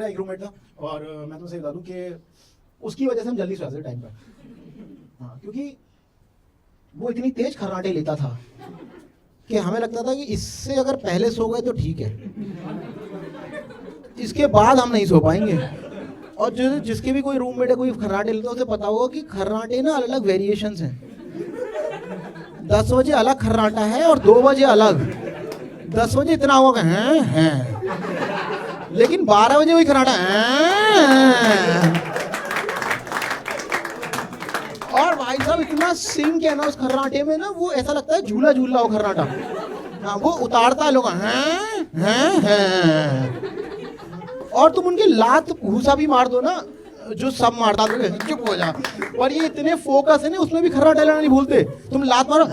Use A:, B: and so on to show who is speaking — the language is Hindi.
A: मेरा एक रूममेट था और मैं तुमसे बता दूं कि उसकी वजह से हम जल्दी सोते थे टाइम पर। हाँ, क्योंकि वो इतनी तेज खर्राटे लेता था कि हमें लगता था कि इससे अगर पहले सो गए तो ठीक है, इसके बाद हम नहीं सो पाएंगे। और जो जिसके भी कोई रूममेट है कोई खर्राटे लेता है उसे पता होगा कि खर्राटे ना अलग अलग वेरिएशंस हैं। 10 बजे अलग खर्राटा है और 2 बजे अलग। 10 बजे इतना होगा हैं, लेकिन 12 बजे वही खर्राटा और भाई साहब इतना सिंक है ना उस खर्राटे में ना, वो ऐसा लगता है झूला झूल रहा हो खर्राटा। हाँ, वो उतारता है लोग हैं। और तुम उनके लात घूसा भी मार दो ना, जो सब मारता तो चुप हो जा, पर ये इतने फोकस है ना उसमें भी खर्राटा लेना नहीं भूलते। तुम लात मारो